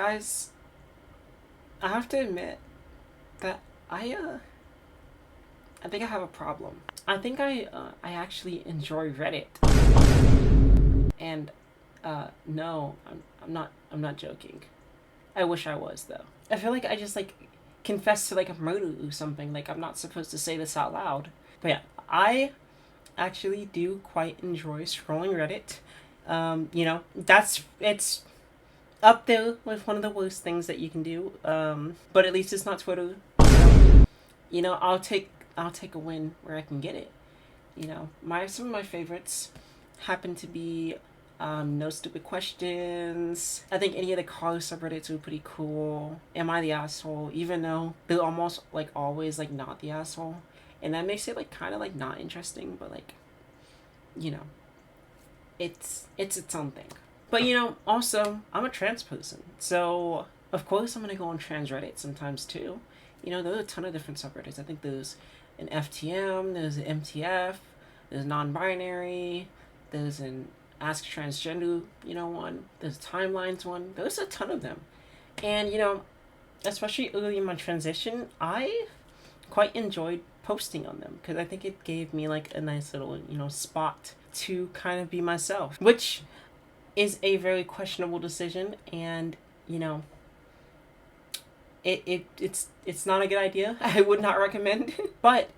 Guys, I have to admit that I think I have a problem. I think I actually enjoy Reddit. And no, I'm not joking. I wish I was though. I feel like I just like confessed to like a murder or something. Like I'm not supposed to say this out loud. But yeah, I actually do quite enjoy scrolling Reddit. It's up there with one of the worst things that you can do. But at least it's not Twitter. I'll take a win where I can get it. My some of my favorites happen to be No Stupid Questions. I think any of the car subreddits are pretty cool. Am I the asshole? Even though they're almost like always like not the asshole, and that makes it like kind of like not interesting. But like you know, it's its own thing. But also I'm a trans person, so of course I'm gonna go on trans Reddit sometimes too. There's a ton of different subreddits. I think there's an FTM, there's an MTF, there's non-binary, there's an Ask Transgender, one. There's Timelines one. There's a ton of them, and especially early in my transition, I quite enjoyed posting on them because I think it gave me like a nice little spot to kind of be myself, which is a very questionable decision, and it's not a good idea. I would not recommend. But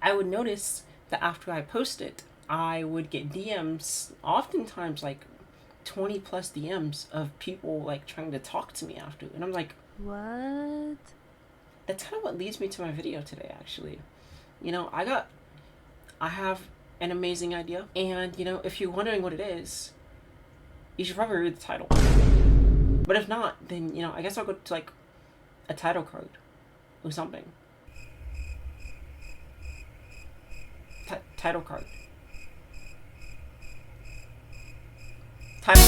I would notice that after I post it, I would get DMs, oftentimes like 20 plus DMs of people like trying to talk to me after, and I'm like, What? that's kind of what leads me to my video today. Actually, I have an amazing idea, and if you're wondering what it is, you should probably read the title. But if not, then I guess I'll go to like a title card or something. Title card. Title.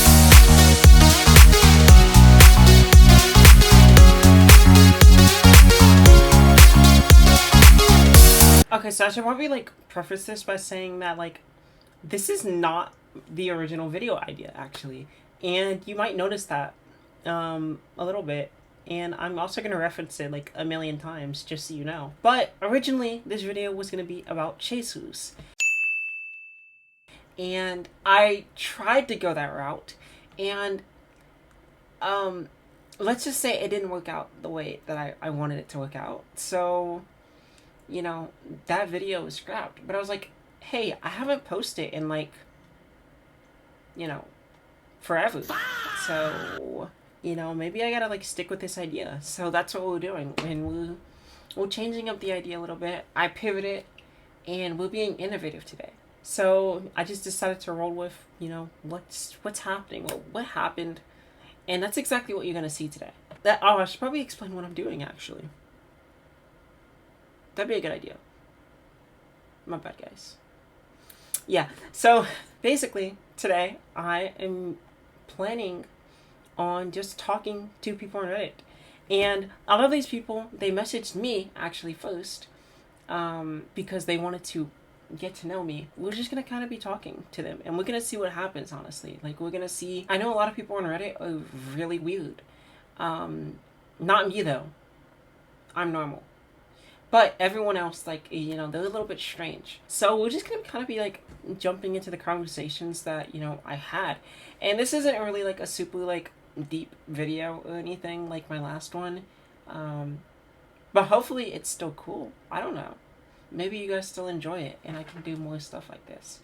Okay, so I should probably like preface this by saying that like this is not the original video idea actually, and you might notice that a little bit. And I'm also going to reference it like a million times just so you know. But originally, this video was going to be about chasers. And I tried to go that route. And let's just say it didn't work out the way that I wanted it to work out. So, that video was scrapped. But I was like, hey, I haven't posted in like, you know, forever. So maybe I gotta like stick with this idea. So that's what we're doing, and we're changing up the idea a little bit. I pivoted, and we're being innovative today. So I just decided to roll with what's happening, what happened, and that's exactly what you're gonna see today. I should probably explain what I'm doing actually. That'd be a good idea. My bad, guys. Yeah. So basically, today I am planning on just talking to people on Reddit. And a lot of these people, they messaged me actually first because they wanted to get to know me. We're just going to kind of be talking to them, and we're going to see what happens, honestly. Like, we're going to see. I know a lot of people on Reddit are really weird. Not me, though. I'm normal. But everyone else, like, they're a little bit strange. So we're just going to kind of be, like, jumping into the conversations that, I had. And this isn't really, like, a super, like, deep video or anything like my last one. But hopefully it's still cool. I don't know. Maybe you guys still enjoy it and I can do more stuff like this.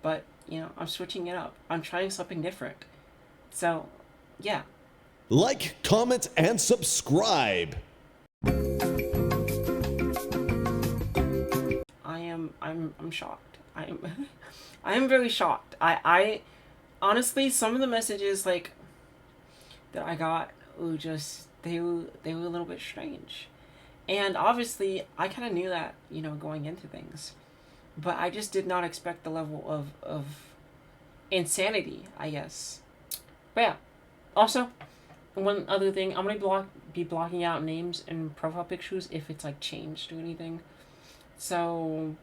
But, I'm switching it up. I'm trying something different. So, yeah. Like, comment, and subscribe. I'm shocked. I am very shocked. I honestly, some of the messages like that I got were just they were a little bit strange, and obviously I kind of knew that going into things, but I just did not expect the level of insanity, I guess. But yeah, also one other thing, I'm gonna be blocking out names and profile pictures if it's like changed or anything. So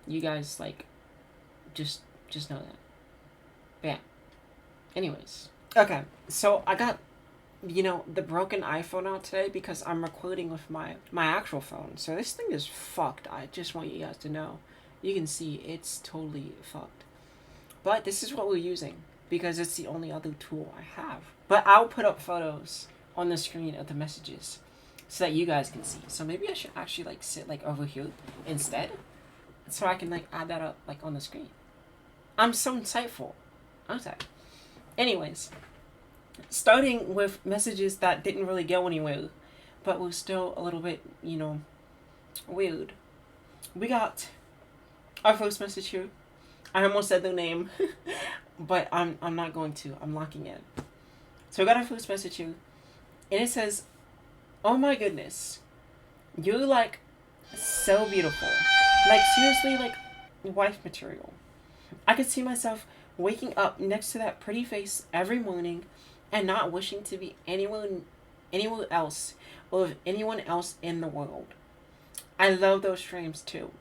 you guys like just know that. But yeah. Anyways. Okay, so I got the broken iPhone out today because I'm recording with my actual phone. So this thing is fucked. I just want you guys to know. You can see it's totally fucked. But this is what we're using because it's the only other tool I have. But I'll put up photos on the screen of the messages so that you guys can see. So maybe I should actually like sit like over here instead, so I can like add that up like on the screen. I'm so insightful, aren't I? Anyways, starting with messages that didn't really go anywhere, but were still a little bit, weird. We got our first message here. I almost said their name, but I'm not going to. I'm locking in. So we got our first message here, and it says, "Oh my goodness, you're like so beautiful. Like seriously, like wife material. I could see myself waking up next to that pretty face every morning and not wishing to be anywhere else or with anyone else in the world. I love those frames too."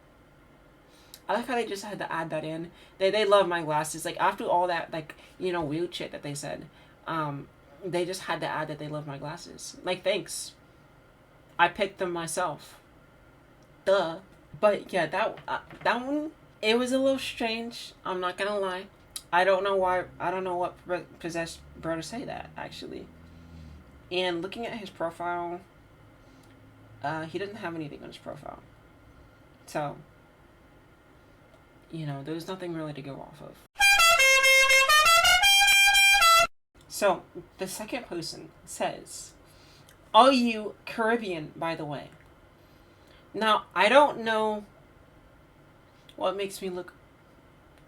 I like how they just had to add that in. They love my glasses. Like after all that weird shit that they said, they just had to add that they love my glasses. Like thanks. I picked them myself. Duh. But yeah, that one, it was a little strange. I'm not gonna lie. I don't know why. I don't know what possessed bro to say that actually. And looking at his profile, he doesn't have anything on his profile. So, there's nothing really to go off of. So, the second person says, "Are you Caribbean, by the way?" Now, I don't know what makes me look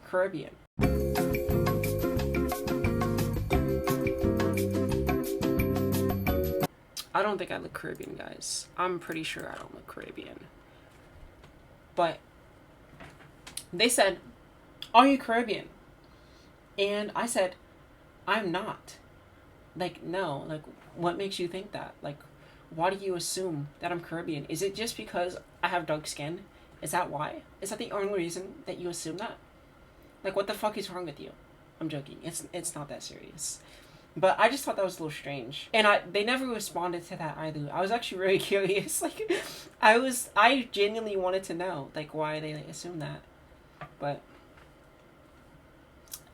Caribbean. I don't think I look Caribbean, guys. I'm pretty sure I don't look Caribbean. But they said, "Are you Caribbean?" And I said, "I'm not." Like, no. Like, what makes you think that? Like, why do you assume that I'm Caribbean? Is it just because I have dark skin? Is that why? Is that the only reason that you assume that? Like, what the fuck is wrong with you? I'm joking. It's not that serious. But I just thought that was a little strange. And they never responded to that either. I was actually really curious. Like, I genuinely wanted to know, like, why they assumed that. But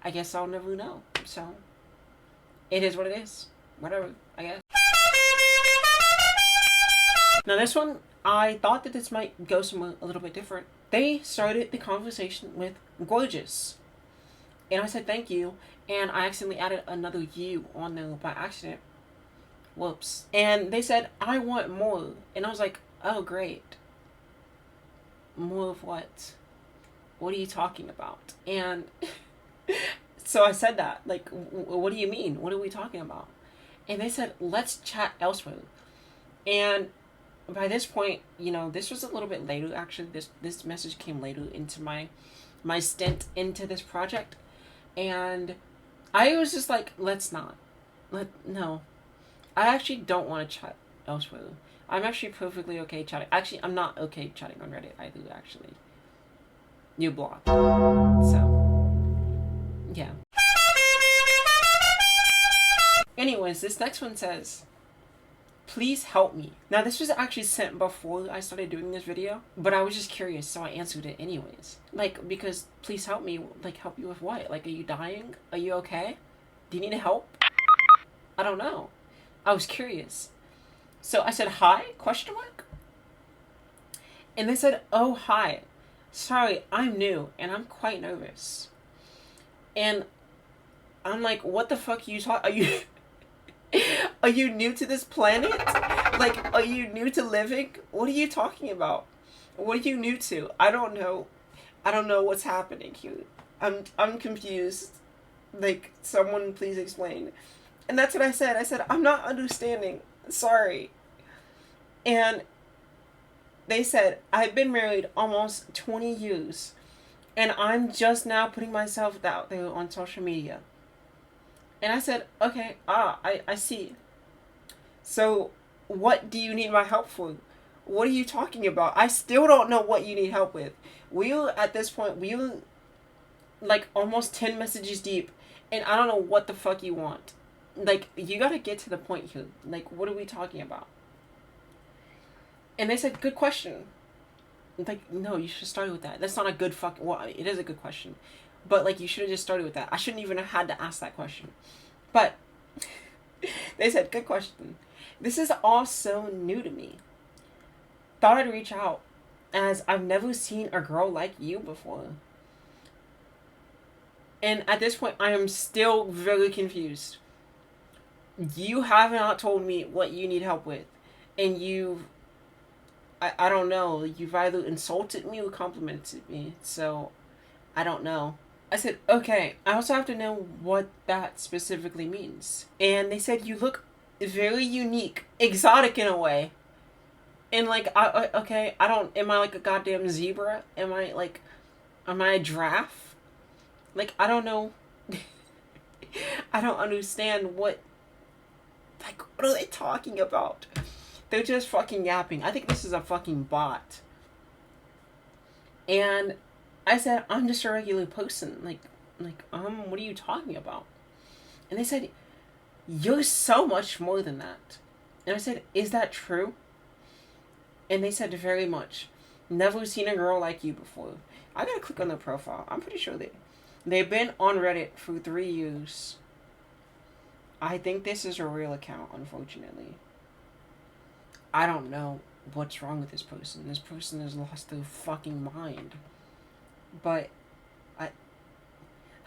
I guess I'll never know. So, it is what it is. Whatever, I guess. Now this one, I thought that this might go somewhere a little bit different. They started the conversation with "gorgeous." And I said thank you, and I accidentally added another "you" on there by accident. Whoops. And they said, "I want more." And I was like, oh great. More of what? What are you talking about? And so I said that, like, what do you mean? What are we talking about? And they said, "Let's chat elsewhere." And by this point, this was a little bit later. Actually, this message came later into my stint into this project, and I was just like, let's not. No. I actually don't want to chat elsewhere. I'm actually perfectly okay chatting. Actually, I'm not okay chatting on Reddit either, actually. You blocked. So, yeah. Anyways, this next one says, "Please help me." Now, this was actually sent before I started doing this video, but I was just curious, so I answered it anyways. Like, because please help me, like, help you with what? Like, are you dying? Are you okay? Do you need help? I don't know. I was curious. So I said, "Hi?" question mark. And they said, "Oh, hi. Sorry, I'm new, and I'm quite nervous." And I'm like, what the fuck are you... Are you new to this planet? Like, are you new to living? What are you talking about? What are you new to? I don't know. I don't know what's happening here. I'm confused. Like, someone please explain. And that's what I said. I said, "I'm not understanding. Sorry." And they said, "I've been married almost 20 years, and I'm just now putting myself out there on social media." And I said, "Okay, I see. So, what do you need my help for? What are you talking about? I still don't know what you need help with." At this point, like almost 10 messages deep, and I don't know what the fuck you want. Like, you gotta get to the point here. Like, what are we talking about? And they said, good question. Like, no, you should have started with that. That's not a good fucking... Well, it is a good question. But, like, you should have just started with that. I shouldn't even have had to ask that question. But, they said, good question. This is all so new to me. Thought I'd reach out, as I've never seen a girl like you before. And at this point, I am still very confused. You have not told me what you need help with. And I don't know. You've either insulted me or complimented me. So, I don't know. I said, okay, I also have to know what that specifically means. And they said, you look very unique, exotic in a way. And like, okay, I don't, am I like a goddamn zebra? Am I a giraffe? Like, I don't know. I don't understand what are they talking about? They're just fucking yapping. I think this is a fucking bot. And I said, I'm just a regular person. What are you talking about? And they said, you're so much more than that. And I said, is that true? And they said, very much. Never seen a girl like you before. I gotta click on their profile. I'm pretty sure they've been on Reddit for 3 years. I think this is a real account, unfortunately. I don't know what's wrong with this person. This person has lost their fucking mind. But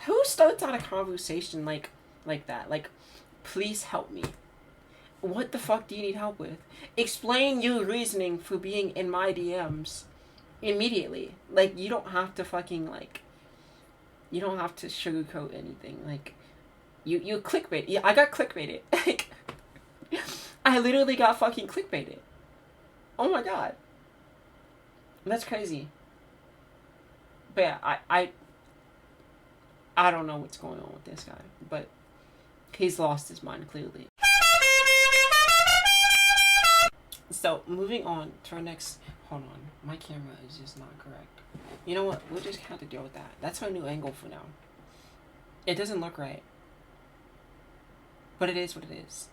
who starts out a conversation like that? Like, please help me. What the fuck do you need help with? Explain your reasoning for being in my DMs immediately. Like, you don't have to fucking, like, you don't have to sugarcoat anything. Like, you clickbait. Yeah, I got clickbaited. Like, I literally got fucking clickbaited. Oh my god. That's crazy. But yeah, I don't know what's going on with this guy. But he's lost his mind, clearly. So, moving on to our next... Hold on. My camera is just not correct. You know what? We'll just have to deal with that. That's our new angle for now. It doesn't look right. But it is what it is.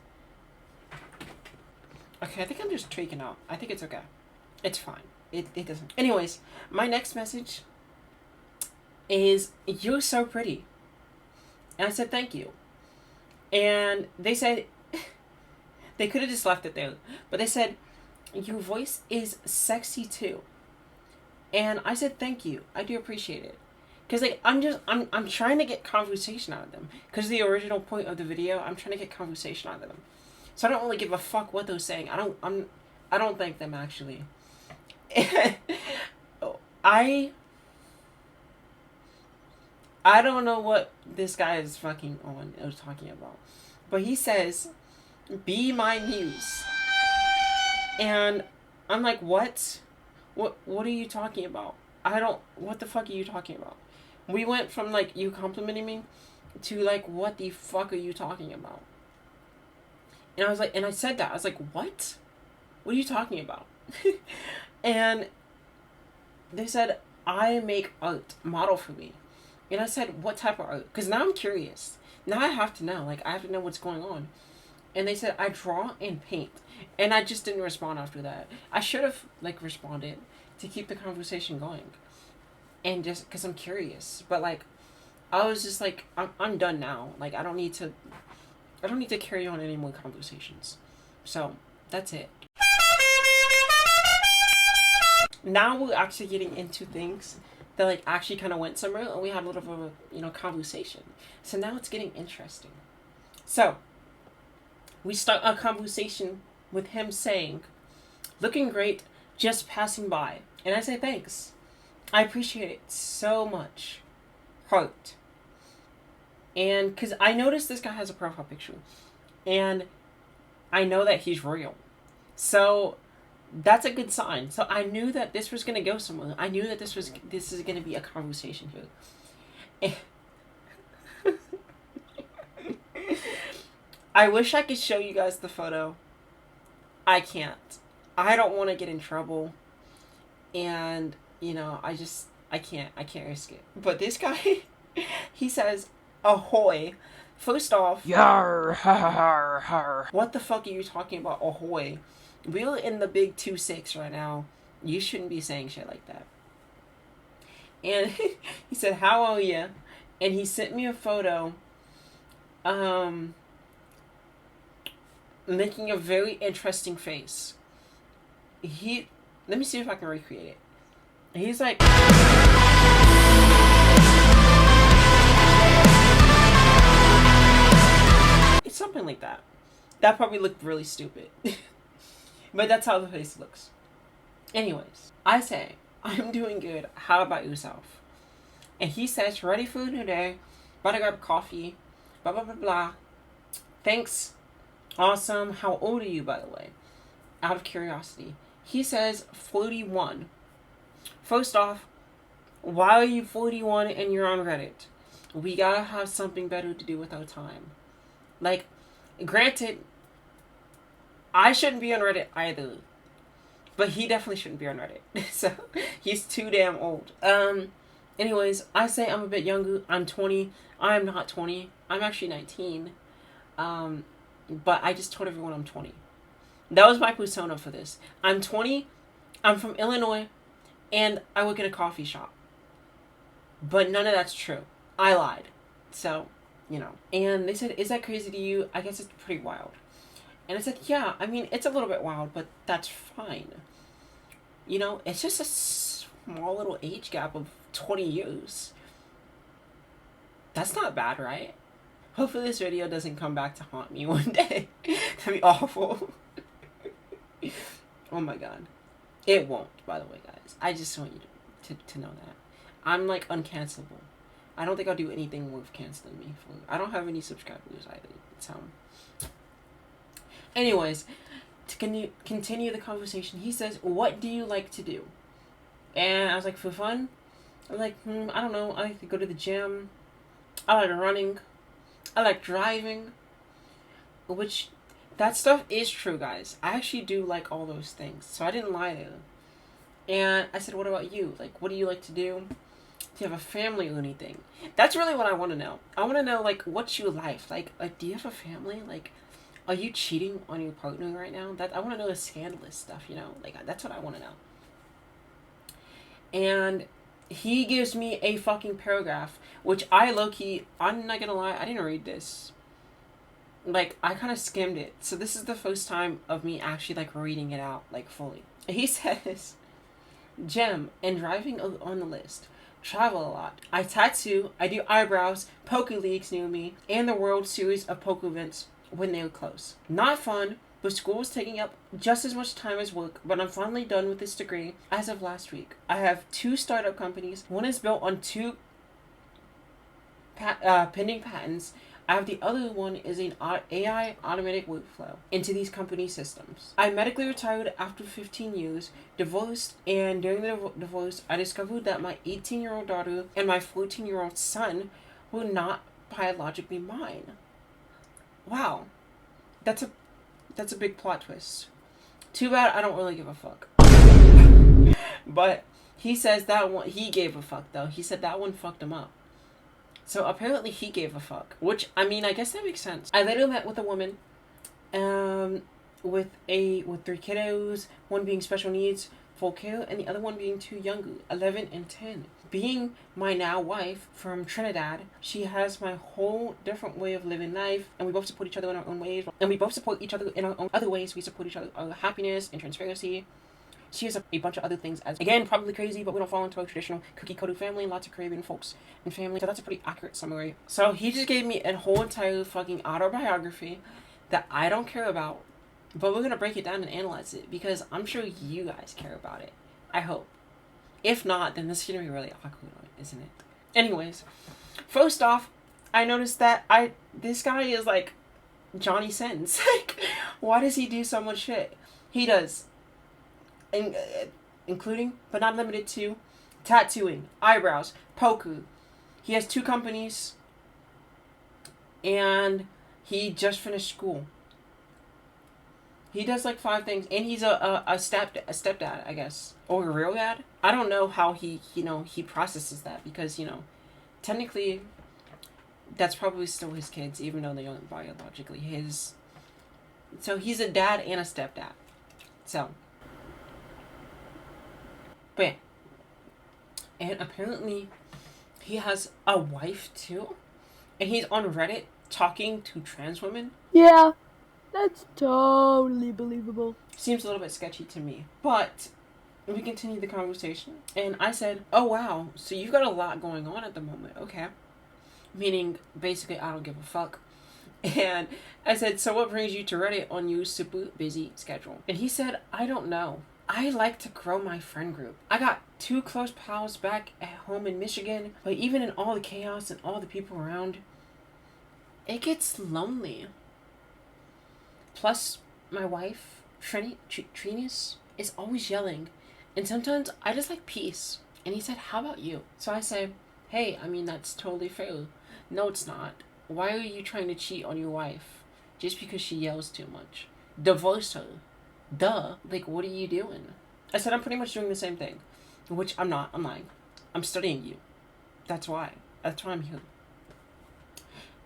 Okay, I think I'm just tweaking out. I think it's okay. It's fine. It doesn't... Anyways, my next message is, you're so pretty. And I said, thank you. And they said... They could have just left it there. But they said, your voice is sexy too. And I said, thank you. I do appreciate it. Because, like, I'm trying to get conversation out of them. Because the original point of the video, I'm trying to get conversation out of them. So I don't really give a fuck what they're saying. I don't thank them, actually. I don't know what this guy is fucking on or talking about. But he says, be my muse. And I'm like, what? What are you talking about? What the fuck are you talking about? We went from, like, you complimenting me to, like, what the fuck are you talking about? And I was like, and I said that. I was like, what? What are you talking about? And they said, I make art, model for me. And I said, what type of art? Because now I'm curious. Now I have to know. Like, I have to know what's going on. And they said, I draw and paint. And I just didn't respond after that. I should have, like, responded to keep the conversation going. And just, because I'm curious. But, like, I was just like, I'm done now. Like, I don't need to carry on any more conversations. So, that's it. Now we're actually getting into things that, like, actually kind of went somewhere. And we had a little bit of a, conversation. So now it's getting interesting. So, we start a conversation with him saying, looking great, just passing by. And I say, thanks. I appreciate it so much. Heart. And because I noticed this guy has a profile picture. And I know that he's real. So that's a good sign. So I knew that this was going to go somewhere. I knew that this is going to be a conversation here. And I wish I could show you guys the photo. I can't. I don't want to get in trouble. And, I can't risk it. But this guy, he says, ahoy, First off, Yar, har, har. what the fuck are you talking about? Ahoy. We're in the big 2-6 right now. You shouldn't be saying shit like that. And he said, how are you? And he sent me a photo making a very interesting face. Let me see if I can recreate it. He's like, it's something like that. That probably looked really stupid. But that's how the face looks. Anyways, I say, I'm doing good. How about yourself? And he says, ready for a new day. About to grab coffee. Blah, blah, blah, blah. Thanks. Awesome. How old are you, by the way? Out of curiosity. He says 41. First off, why are you 41 and you're on Reddit? We gotta have something better to do with our time. Like, granted, I shouldn't be on Reddit either. But he definitely shouldn't be on Reddit. So, he's too damn old. Anyways, I say I'm a bit younger. I'm 20. I'm not 20. I'm actually 19. But I just told everyone I'm 20. That was my persona for this. I'm 20. I'm from Illinois. And I work in a coffee shop. But none of that's true. I lied. So, you know. And they said, is that crazy to you? I guess it's pretty wild. And I said, yeah, I mean, it's a little bit wild, but that's fine. You know, it's just a small little age gap of 20 years. That's not bad, right? Hopefully this video doesn't come back to haunt me one day. That'd be awful. Oh my god. It won't, by the way, guys. I just want you to know that. I'm, like, uncancelable. I don't think I'll do anything worth canceling me for. I don't have any subscribers either. So, anyways, to continue the conversation, he says, what do you like to do? And I was like, for fun? I'm like, I don't know. I like to go to the gym. I like running. I like driving. Which, that stuff is true, guys. I actually do like all those things. So I didn't lie there. And I said, what about you? Like, what do you like to do? Do you have a family or anything? That's really what I want to know. I want to know, like, what's your life? Like, do you have a family? Like, are you cheating on your partner right now? I want to know the scandalous stuff, you know? Like, that's what I want to know. And he gives me a fucking paragraph, which I low-key, I'm not gonna lie, I didn't read this. Like, I kind of skimmed it. So this is the first time of me actually, like, reading it out, like, fully. He says, gym and driving on the list. Travel a lot. I tattoo, I do eyebrows, poker leagues near me, and the World Series of Poker events when they were close. Not fun, but school is taking up just as much time as work, but I'm finally done with this degree as of last week. I have 2 startup companies. One is built on 2 pending patents. I have the other one is an AI automatic workflow into these company systems. I medically retired after 15 years, divorced, and during the divorce, I discovered that my 18-year-old daughter and my 14-year-old son were not biologically mine. Wow. That's a big plot twist. Too bad I don't really give a fuck. But he says that one, he gave a fuck though. He said that one fucked him up. So apparently he gave a fuck. Which, I mean, I guess that makes sense. I later met with a woman with 3 kiddos, one being special needs, full care, and the other one being 2 younger, 11 and 10. Being my now wife from Trinidad, she has my whole different way of living life, and we both support each other in our own ways, and we both support each other in our own other ways. We support each other, our happiness and transparency. She has a bunch of other things as, again, probably crazy, but we don't fall into a traditional cookie-cutter family, lots of Caribbean folks and family, so that's a pretty accurate summary. So he just gave me a whole entire fucking autobiography that I don't care about, but we're gonna break it down and analyze it, because I'm sure you guys care about it. I hope. If not, then this is gonna be really awkward, isn't it? Anyways, first off, I noticed that this guy is like Johnny Sins. Like, why does he do so much shit? He does, including, but not limited to, tattooing, eyebrows, poker. He has 2 companies, and he just finished school. He does like 5 things, and he's a stepdad, I guess, or a real dad. I don't know how he processes that, because, technically, that's probably still his kids, even though they aren't biologically his. So he's a dad and a stepdad. So, but yeah. And apparently he has a wife too, and he's on Reddit talking to trans women. Yeah, that's totally believable. Seems a little bit sketchy to me, but we continued the conversation, and I said, "Oh wow, so you've got a lot going on at the moment, okay?" Meaning, basically, I don't give a fuck. And I said, "So what brings you to Reddit on your super busy schedule?" And he said, "I don't know. I like to grow my friend group. I got 2 close pals back at home in Michigan, but even in all the chaos and all the people around, it gets lonely. Plus, my wife, Trinis, is always yelling, and sometimes I just like peace." And he said, "How about you?" So I said, "Hey, I mean, that's totally fair. No, it's not. Why are you trying to cheat on your wife just because she yells too much? Divorce her. Duh. Like, what are you doing?" I said, "I'm pretty much doing the same thing." Which I'm not. I'm lying. I'm studying you. That's why. That's why I'm here.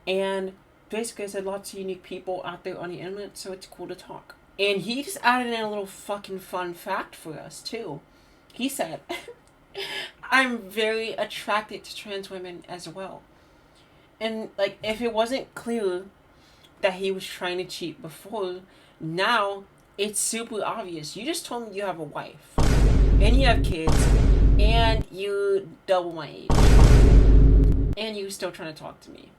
And basically, I said, lots of unique people out there on the internet, so it's cool to talk. And he just added in a little fucking fun fact for us, too. He said, "I'm very attracted to trans women as well." And, like, if it wasn't clear that he was trying to cheat before, now it's super obvious. You just told me you have a wife, and you have kids, and you're double my age, and you're still trying to talk to me.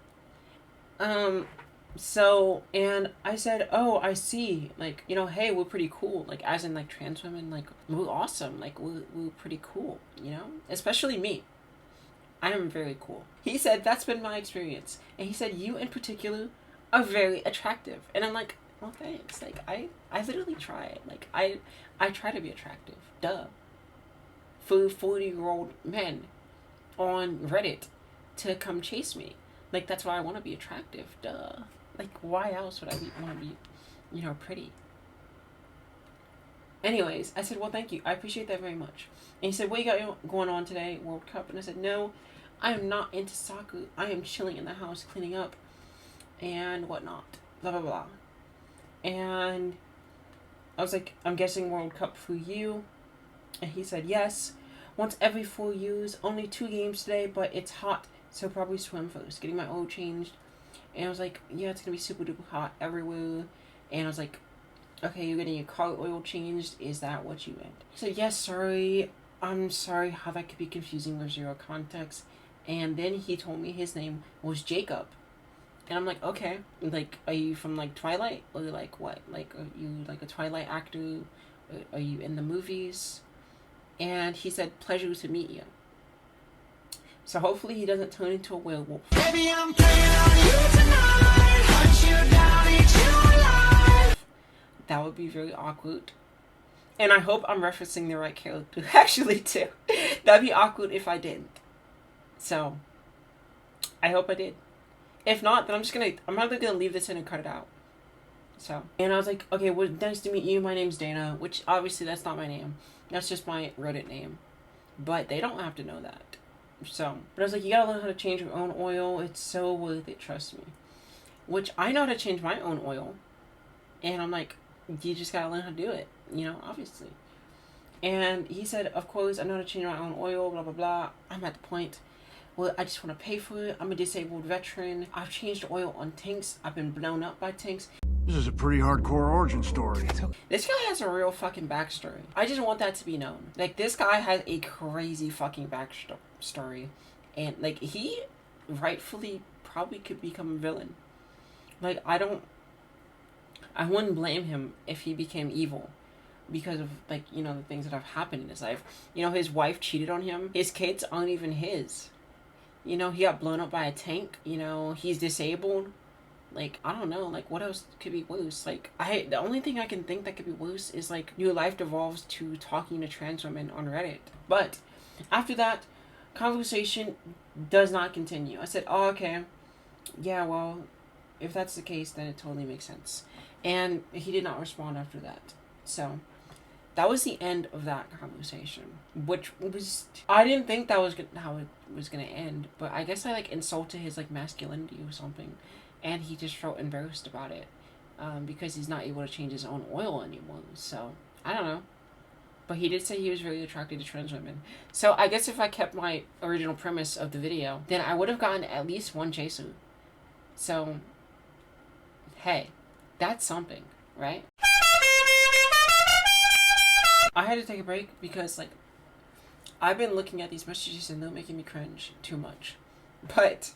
So, and I said, "Oh, I see. Like, you know, hey, we're pretty cool. Like, as in, like, trans women, like, we're awesome. Like, we're pretty cool, you know? Especially me. I am very cool." He said, "That's been my experience." And he said, "You in particular are very attractive." And I'm like, "Well, thanks. Like, I literally try. Like, I try to be attractive. Duh. For 40-year-old men on Reddit to come chase me. Like, that's why I want to be attractive. Duh. Like, why else would I want to be, you know, pretty?" Anyways, I said, "Well, thank you. I appreciate that very much." And he said, "What you got going on today, World Cup?" And I said, "No, I am not into soccer. I am chilling in the house, cleaning up and whatnot. Blah, blah, blah." And I was like, "I'm guessing World Cup for you?" And he said, "Yes. Once every 4 years. Only 2 games today, but it's hot, so probably swim first. Getting my oil changed." And I was like, "Yeah, it's going to be super duper hot everywhere." And I was like, "Okay, you're getting your car oil changed. Is that what you meant?" He said, "Yes, sorry. I'm sorry how that could be confusing with 0 context." And then he told me his name was Jacob. And I'm like, "Okay. Like, are you from, like, Twilight? Or, like, what? Like, are you, like, a Twilight actor? Are you in the movies?" And he said, "Pleasure to meet you." So hopefully he doesn't turn into a werewolf. Baby, I'm playing on you tonight. Hunt you down, eat you alive. That would be very awkward. And I hope I'm referencing the right character, actually, too. That'd be awkward if I didn't. So, I hope I did. If not, then I'm either gonna leave this in and cut it out. So, and I was like, "Okay, well, nice to meet you. My name's Dana," which obviously that's not my name. That's just my Reddit name. But they don't have to know that. So, but I was like, "You gotta learn how to change your own oil. It's so worth it, trust me." Which I know how to change my own oil. And I'm like, "You just gotta learn how to do it, you know, obviously." And he said, "Of course, I know how to change my own oil, blah, blah, blah." I'm at the point, well, I just want to pay for it. I'm a disabled veteran. I've changed oil on tanks. I've been blown up by tanks. This is a pretty hardcore origin story. This guy has a real fucking backstory. I just want that to be known. Like, this guy has a crazy fucking backstory. And, like, he rightfully probably could become a villain. Like, I wouldn't blame him if he became evil. Because of, like, you know, the things that have happened in his life. You know, his wife cheated on him. His kids aren't even his. You know, he got blown up by a tank. You know, he's disabled. Like, I don't know, like, what else could be worse? Like, the only thing I can think that could be worse is, like, your life devolves to talking to trans women on Reddit. But, after that, conversation does not continue. I said, "Oh, okay. Yeah, well, if that's the case, then it totally makes sense." And he did not respond after that. So, that was the end of that conversation, which was, I didn't think that was how it was gonna end, but I guess I like insulted his like masculinity or something, and he just felt embarrassed about it, because he's not able to change his own oil anymore. So I don't know, but he did say he was very attracted to trans women. So I guess if I kept my original premise of the video, then I would have gotten at least one chaser. So hey, that's something, right? I had to take a break because, like, I've been looking at these messages and they're making me cringe too much. But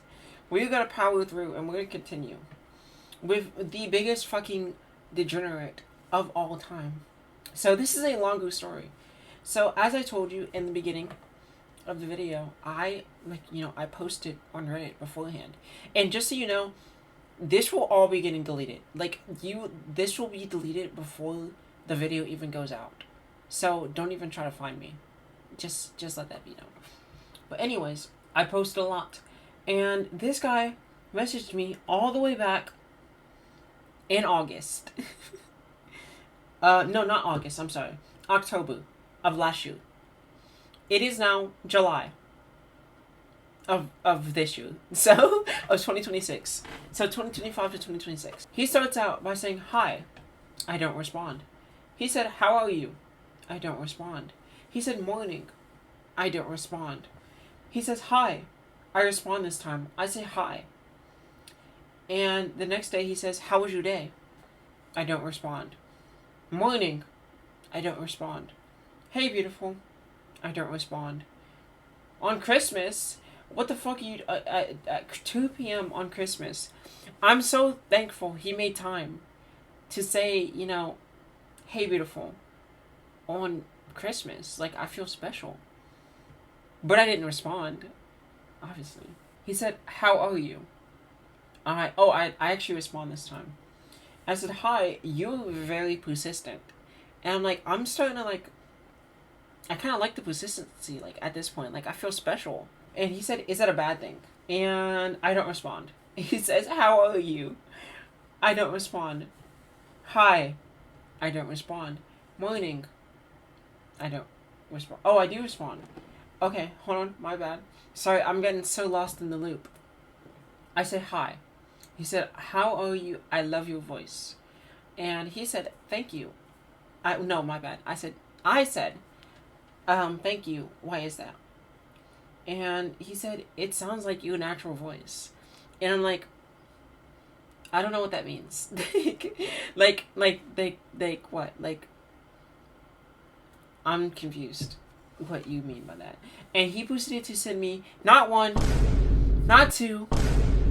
we're gonna power through and we're gonna continue with the biggest fucking degenerate of all time. So this is a longer story. So as I told you in the beginning of the video, I posted on Reddit beforehand. And just so you know, this will all be getting deleted. This will be deleted before the video even goes out. So don't even try to find me. Just let that be known. But anyways, I posted a lot. And this guy messaged me all the way back in August. No, not August, I'm sorry. October of last year. It is now July of this year. So, of 2026. So 2025 to 2026. He starts out by saying, "Hi." I don't respond. He said, "How are you?" I don't respond. He said, "Morning." I don't respond. He says, "Hi." I respond this time. I say, "Hi." And the next day he says, "How was your day?" I don't respond. "Morning." I don't respond. "Hey, beautiful." I don't respond. On Christmas, what the fuck are you, at 2 p.m. on Christmas, I'm so thankful he made time to say, "Hey, beautiful," on Christmas. Like, I feel special. But I didn't respond, obviously. He said, "How are you?" I actually respond this time. I said, "Hi, you're very persistent." And I'm like, I'm starting to like, I kind of like the persistency, like, at this point. Like, I feel special. And he said, "Is that a bad thing?" And I don't respond. He says, "How are you?" I don't respond. "Hi." I don't respond. "Morning." I don't respond. Oh, I do respond. Okay, hold on, my bad. Sorry, I'm getting so lost in the loop. I said, "Hi." He said, "How are you? I love your voice." And he said, "Thank you." No, my bad. I said, "Thank you. Why is that?" And he said, "It sounds like your natural voice." And I'm like, I don't know what that means. like what? Like, I'm confused what you mean by that. And he proceeded to send me not 1, not 2,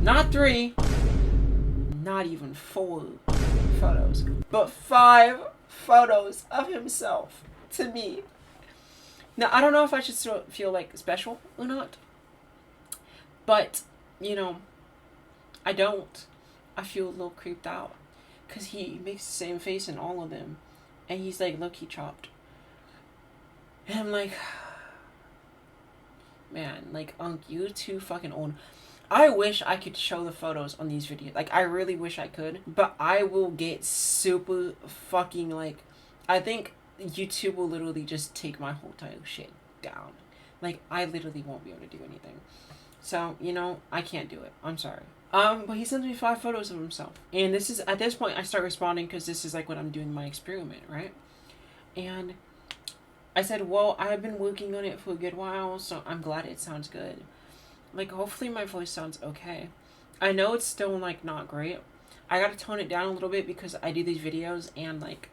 not 3, not even 4 photos, but 5 photos of himself to me. Now, I don't know if I should still feel like special or not, but, I don't. I feel a little creeped out because he makes the same face in all of them, and he's like low-key chopped. And I'm like, man, like, you're too fucking old. I wish I could show the photos on these videos. Like, I really wish I could. But I will get super fucking, like, I think YouTube will literally just take my whole entire shit down. Like, I literally won't be able to do anything. So, I can't do it. I'm sorry. But he sends me 5 photos of himself. And this is, at this point, I start responding because this is, like, when I'm doing my experiment, right? And I said, "Well, I've been working on it for a good while, so I'm glad it sounds good. Like, hopefully my voice sounds okay. I know it's still, like, not great. I gotta tone it down a little bit because I do these videos and, like,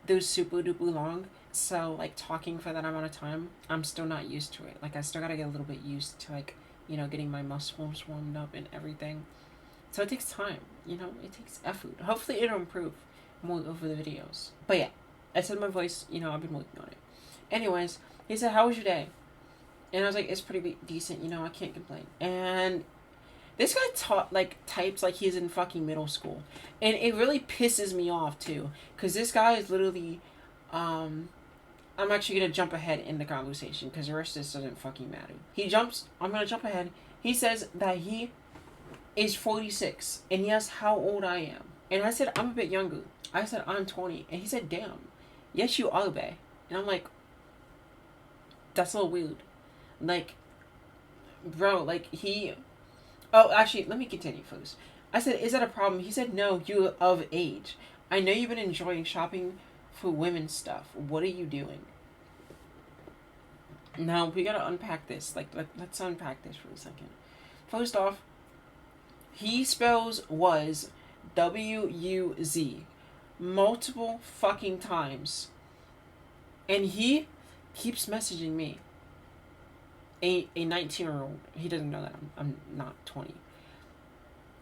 they're super duper long. So, like, talking for that amount of time, I'm still not used to it. Like, I still gotta get a little bit used to, like, getting my muscles warmed up and everything. So it takes time, it takes effort. Hopefully it'll improve more over the videos. But yeah, I said my voice, I've been working on it. Anyways, he said, "How was your day?" And I was like, "It's pretty decent, I can't complain." And this guy types like he's in fucking middle school. And it really pisses me off too. Because this guy is literally, I'm actually going to jump ahead in the conversation because the rest of this doesn't fucking matter. I'm going to jump ahead. He says that he is 46 and he asked how old I am. And I said, "I'm a bit younger." I said, "I'm 20. And he said, "Damn. Yes, you are, bae." And I'm like, that's a little weird. Like, bro, like, he... Oh, actually, let me continue first. I said, is that a problem? He said, no, you're of age. I know you've been enjoying shopping for women's stuff. What are you doing? Now, we gotta unpack this. Like, let's unpack this for a second. First off, he spells was W-U-Z multiple fucking times. And he keeps messaging me. A 19-year-old. He doesn't know that I'm not 20.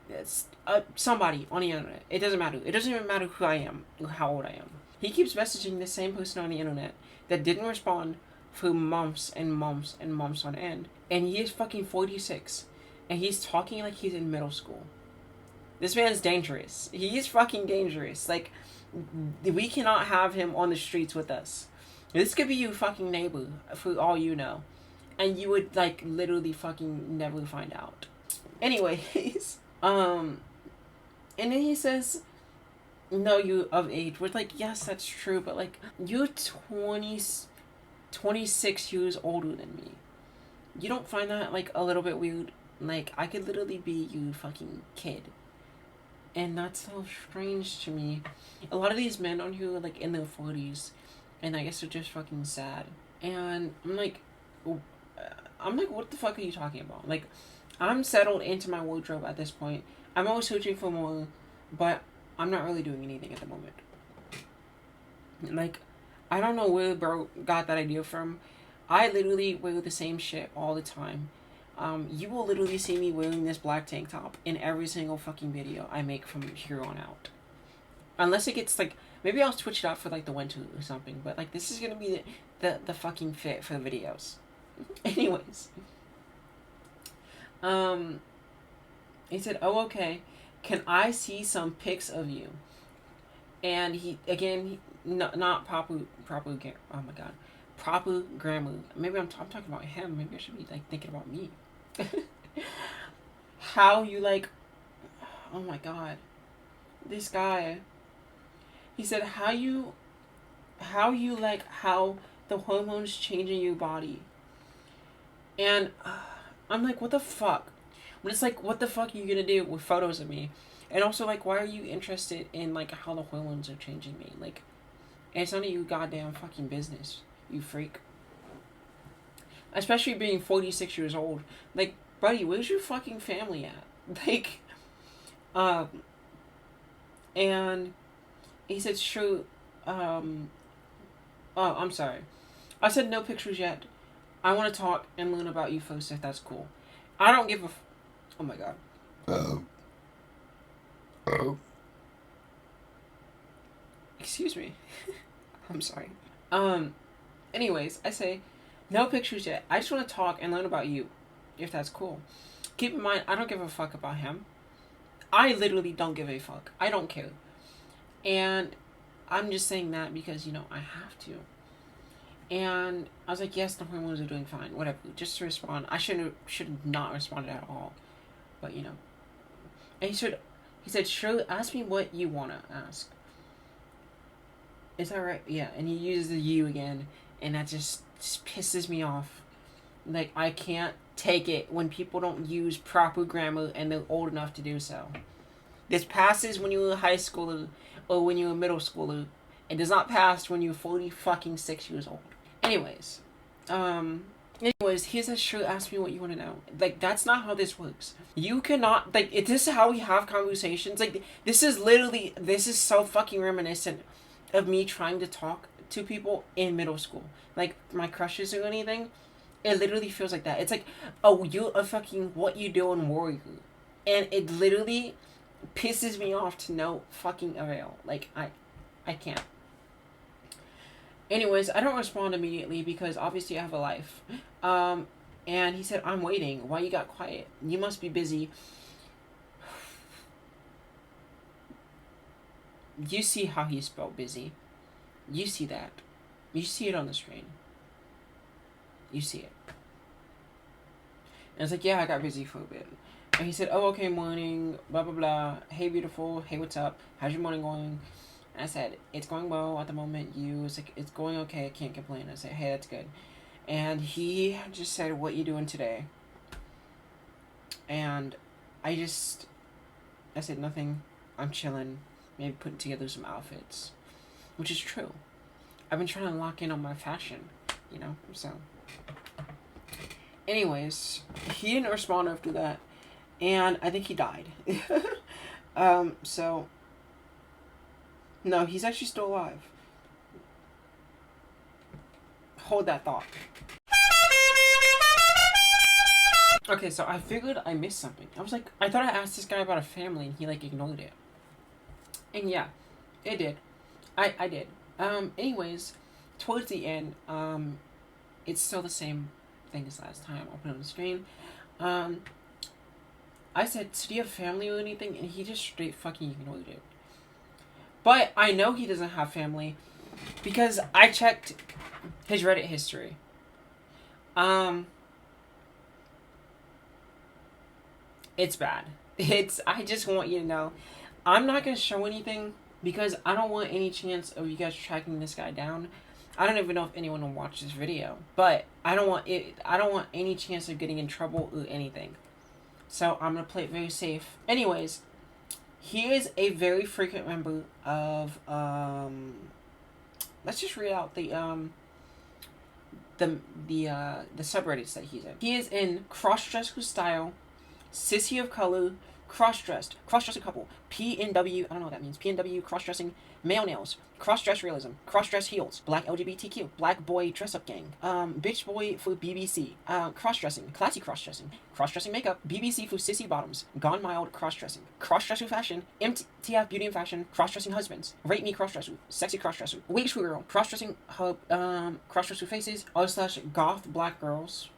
It's somebody on the internet. It doesn't matter. It doesn't even matter who I am, or how old I am. He keeps messaging the same person on the internet that didn't respond for months and months and months on end. And he is fucking 46. And he's talking like he's in middle school. This man's dangerous. He is fucking dangerous. Like, we cannot have him on the streets with us. This could be your fucking neighbor, for all you know. And you would, like, literally fucking never find out. Anyways, and then he says, no, you're of age. We're like, yes, that's true, but, like, you're 26 years older than me. You don't find that, like, a little bit weird? Like, I could literally be your fucking kid. And that's so strange to me. A lot of these men on here are, like, in their 40s. And I guess they're just fucking sad. And I'm like, what the fuck are you talking about? Like, I'm settled into my wardrobe at this point. I'm always searching for more, but I'm not really doing anything at the moment. Like, I don't know where bro got that idea from. I literally wear the same shit all the time. You will literally see me wearing this black tank top in every single fucking video I make from here on out. Unless it gets, like, maybe I'll switch it up for, like, the winter or something. But, like, this is gonna be the fucking fit for the videos. Anyways. He said, oh, okay. Can I see some pics of you? And he, again, not proper, oh my god. Proper grammar. Maybe I'm talking about him. Maybe I should be, like, thinking about me. How you, like, oh my god. This guy. He said, how you like how the hormones change in your body. And I'm like, what the fuck? But it's like, what the fuck are you gonna do with photos of me? And also, like, why are you interested in, like, how the hormones are changing me? Like, it's none of your goddamn fucking business, you freak. Especially being 46 years old. Like, buddy, where's your fucking family at? Like, and he said, sure, oh, I'm sorry. I said no pictures yet. I want to talk and learn about you first, if that's cool. I don't give a oh my god. Excuse me. I'm sorry. Anyways, I say, no pictures yet. I just want to talk and learn about you, if that's cool. Keep in mind, I don't give a fuck about him. I literally don't give a fuck. I don't care. And I'm just saying that because, you know, I have to. And I was like, yes, the hormones are doing fine. Whatever. Just to respond. I should not responded at all. But, you know. And he said, sure, ask me what you want to ask. Is that right? Yeah. And he uses the you again. And that just pisses me off. Like, I can't take it when people don't use proper grammar and they're old enough to do so. This passes when you're a high schooler or when you're a middle schooler. It does not pass when you're 46 years old. Anyways, he says, sure, ask me what you want to know. Like, that's not how this works. You cannot, like, this is how we have conversations. Like, this is so fucking reminiscent of me trying to talk to people in middle school. Like, my crushes or anything. It literally feels like that. It's like, oh, you're a fucking what you doing warrior. And it literally pisses me off to no fucking avail. Like, I can't. Anyways, I don't respond immediately because obviously I have a life. And he said, I'm waiting. Why you got quiet? You must be busy. You see how he spelled busy. You see that. You see it on the screen. You see it. And it's like, yeah, I got busy for a bit. And he said, oh, okay, morning, blah, blah, blah. Hey, beautiful. Hey, what's up? How's your morning going? And I said, it's going well at the moment. You was like, it's going okay. I can't complain. I said, hey, that's good. And he just said, what you doing today? And I said, nothing. I'm chilling. Maybe putting together some outfits. Which is true. I've been trying to lock in on my fashion, you know, so. Anyways, he didn't respond after that. And I think he died. So. No, he's actually still alive. Hold that thought. Okay, so I figured I missed something. I was like, I thought I asked this guy about a family and he like ignored it. And yeah, it did. I did. Anyways, towards the end, it's still the same thing as last time. I'll put it on the screen. I said, so do you have family or anything? And he just straight fucking ignored it. But I know he doesn't have family because I checked his Reddit history. It's bad. I just want you to know. I'm not going to show anything because I don't want any chance of you guys tracking this guy down. I don't even know if anyone will watch this video, but I don't want any chance of getting in trouble or anything. So I'm going to play it very safe. Anyways, he is a very frequent member of let's just read out the subreddits that he's in. He is in Cross-Dress with Style, Sissy of Color, Cross-Dressed, Cross-Dressing Couple, PNW, I don't know what that means, PNW, Cross-Dressing, Male Nails, Cross-Dress Realism, Cross-Dress Heels, Black LGBTQ, Black Boy Dress-Up Gang, Bitch Boy for BBC, Cross-Dressing, Classy Cross-Dressing, Cross-Dressing Makeup, BBC for Sissy Bottoms, Gone Mild Cross-Dressing, Cross-Dresser Fashion, MTF Beauty and Fashion, Cross-Dressing Husbands, Rate Me Cross-Dresser, Sexy Cross-Dresser, Wigs for Girl, Cross-Dressing Cross-Dresser Faces, /Goth Black Girls.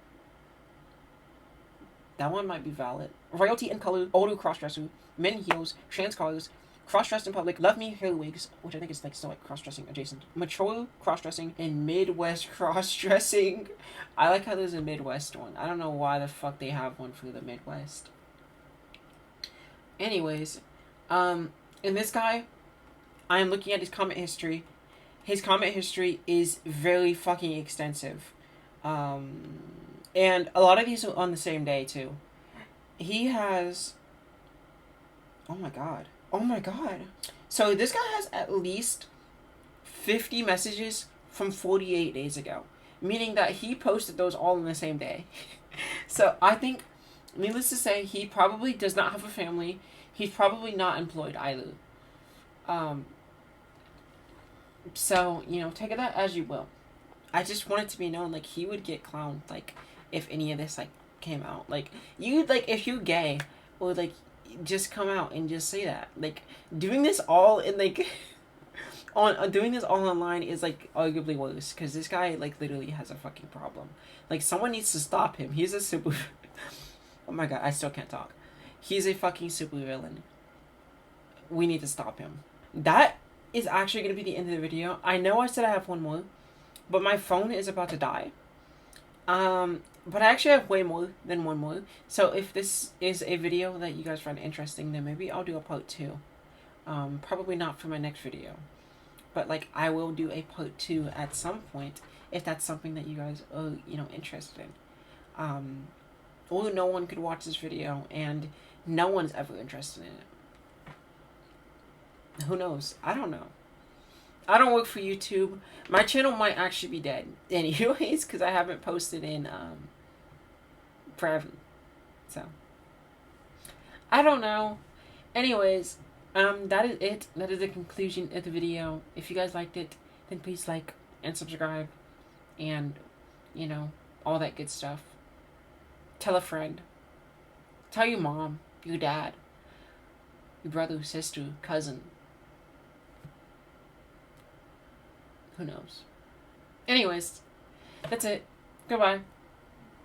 That one might be valid. Royalty in Color, Older Crossdresser, Men Heels, Trans Colors, Cross-Dressed in Public, Love Me Hair Wigs, which I think is like still like cross-dressing adjacent. Mature cross-dressing, and Midwest cross-dressing. I like how there's a Midwest one. I don't know why the fuck they have one for the Midwest. Anyways, and this guy, I am looking at his comment history. His comment history is very fucking extensive. And a lot of these are on the same day, too. He has... Oh my god. Oh my god. So this guy has at least 50 messages from 48 days ago. Meaning that he posted those all in the same day. So I think, needless to say, he probably does not have a family. He's probably not employed either. So, you know, take that as you will. I just want it to be known, like, he would get clowned, like... if any of this like came out, like you like if you're gay or like just come out and just say that, like doing this all in like doing this all online is like arguably worse because this guy like literally has a fucking problem. Like someone needs to stop him. He's a super oh my god, I still can't talk. He's a fucking super villain. We need to stop him. That is actually gonna be the end of the video. I know I said I have one more, but my phone is about to die. But I actually have way more than one more. So if this is a video that you guys find interesting, then maybe I'll do a part 2. Probably not for my next video. But like I will do a part 2 at some point if that's something that you guys are, you know, interested in. Or no one could watch this video and no one's ever interested in it. Who knows? I don't know. I don't work for YouTube. My channel might actually be dead anyways because I haven't posted in forever. So I don't know. Anyways, that is it. That is the conclusion of the video. If you guys liked it, then please like and subscribe and, you know, all that good stuff. Tell a friend. Tell your mom, your dad, your brother, sister, cousin. Who knows? Anyways, that's it. Goodbye.